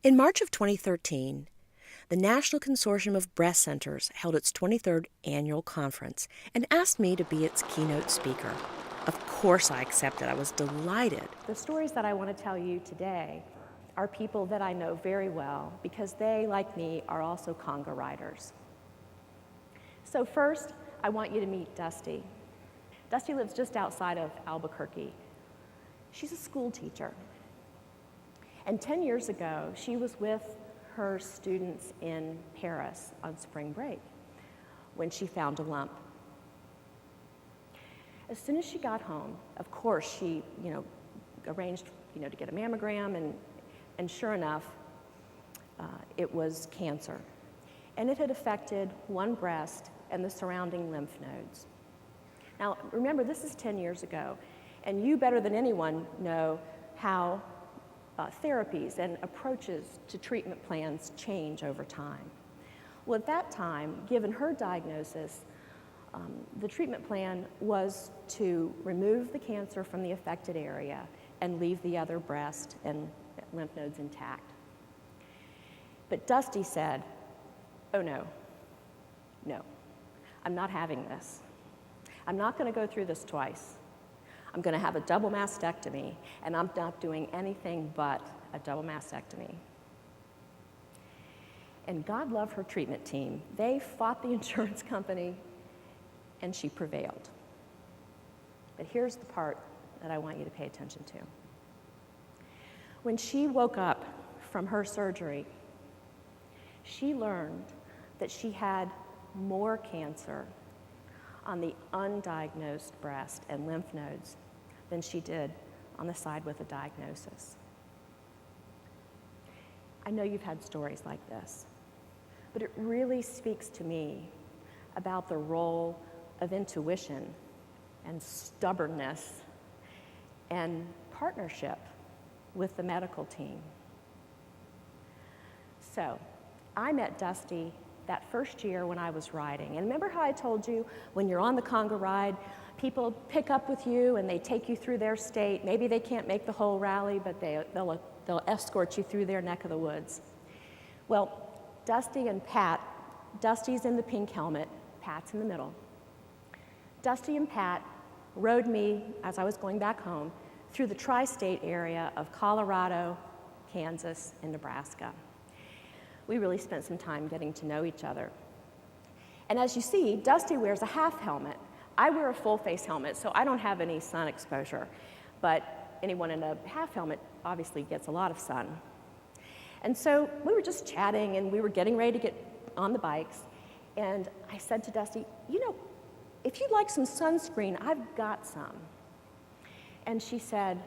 In March of 2013, the National Consortium of Breast Centers held its 23rd annual conference and asked me to be its keynote speaker. Of course I accepted. I was delighted. The stories that I want to tell you today are people that I know very well because they, like me, are also conga riders. So first, I want you to meet Dusty. Dusty lives just outside of Albuquerque. She's a school teacher. And 10 years ago, she was with her students in Paris on spring break when she found a lump. As soon as she got home, of course, she, arranged, to get a mammogram, and sure enough, it was cancer. And it had affected one breast and the surrounding lymph nodes. Now, remember, this is 10 years ago, and you better than anyone know how therapies and approaches to treatment plans change over time. Well, at that time, given her diagnosis, the treatment plan was to remove the cancer from the affected area and leave the other breast and lymph nodes intact. But Dusty said, "Oh no, I'm not having this. I'm not going to go through this twice. I'm going to have a double mastectomy, and I'm not doing anything but a double mastectomy." And God love her treatment team. They fought the insurance company, and she prevailed. But here's the part that I want you to pay attention to. When she woke up from her surgery, she learned that she had more cancer on the undiagnosed breast and lymph nodes than she did on the side with a diagnosis. I know you've had stories like this, but it really speaks to me about the role of intuition and stubbornness and partnership with the medical team. So, I met Dusty that first year when I was riding. And remember how I told you when you're on the conga ride, people pick up with you and they take you through their state. Maybe they can't make the whole rally, but they'll escort you through their neck of the woods. Well, Dusty and Pat, Dusty's in the pink helmet, Pat's in the middle. Dusty and Pat rode me, as I was going back home, through the tri-state area of Colorado, Kansas, and Nebraska. We really spent some time getting to know each other. And as you see, Dusty wears a half helmet. I wear a full face helmet, so I don't have any sun exposure. But anyone in a half helmet obviously gets a lot of sun. And so we were just chatting, and we were getting ready to get on the bikes. And I said to Dusty, if you'd like some sunscreen, I've got some. And she said,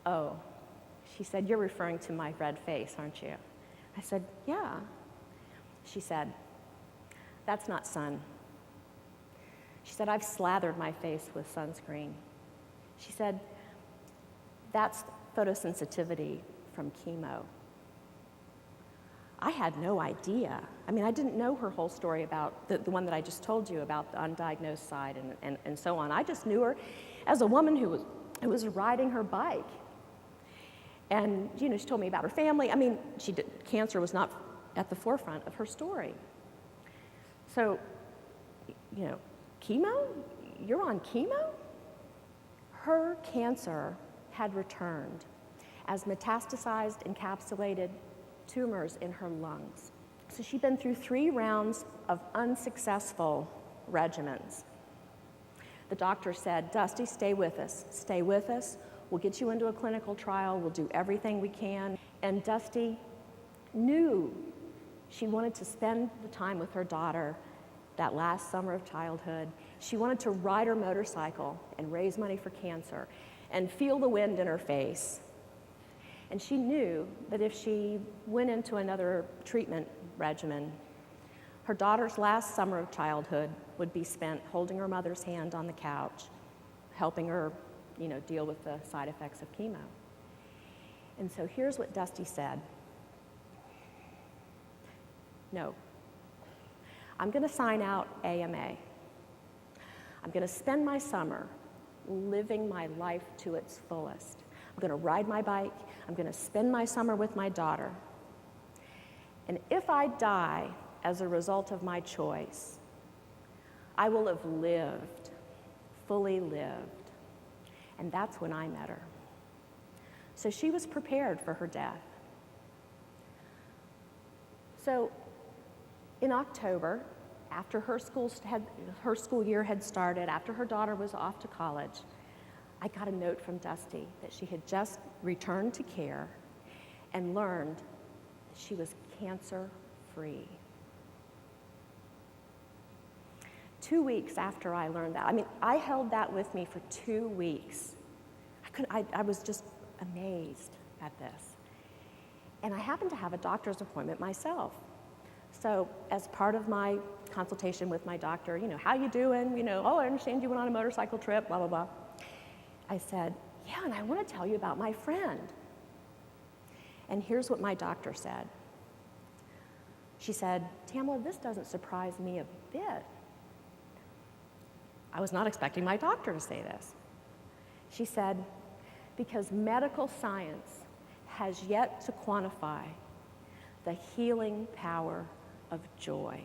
"Oh," she said, "you're referring to my red face, aren't you?" I said, "Yeah." She said, "That's not sun." She said, "I've slathered my face with sunscreen." She said, "That's photosensitivity from chemo." I had no idea. I didn't know her whole story about the one that I just told you about, the undiagnosed side and so on. I just knew her as a woman who was riding her bike. And, she told me about her family. Cancer was not at the forefront of her story. So, chemo? You're on chemo? Her cancer had returned as metastasized, encapsulated tumors in her lungs. So she'd been through 3 rounds of unsuccessful regimens. The doctor said, "Dusty, stay with us. Stay with us. We'll get you into a clinical trial. We'll do everything we can." And Dusty knew she wanted to spend the time with her daughter that last summer of childhood. She wanted to ride her motorcycle and raise money for cancer and feel the wind in her face. And she knew that if she went into another treatment regimen, her daughter's last summer of childhood would be spent holding her mother's hand on the couch, helping her, deal with the side effects of chemo. And so here's what Dusty said. "No, I'm going to sign out AMA. I'm going to spend my summer living my life to its fullest. I'm going to ride my bike. I'm going to spend my summer with my daughter. And if I die as a result of my choice, I will have lived, fully lived. And that's when I met her. So she was prepared for her death. So in October, after her school year had started, after her daughter was off to college, I got a note from Dusty that she had just returned to care and learned that she was cancer-free. 2 weeks after I learned that, I held that with me for 2 weeks. I was just amazed at this. And I happened to have a doctor's appointment myself. So as part of my consultation with my doctor, how you doing? Oh, I understand you went on a motorcycle trip, blah, blah, blah. I said, yeah, and I want to tell you about my friend. And here's what my doctor said. She said, Tamla, this doesn't surprise me a bit. I was not expecting my doctor to say this. She said, because medical science has yet to quantify the healing power of joy.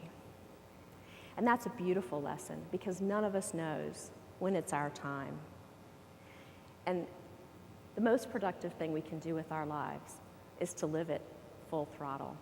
And that's a beautiful lesson because none of us knows when it's our time. And the most productive thing we can do with our lives is to live it full throttle.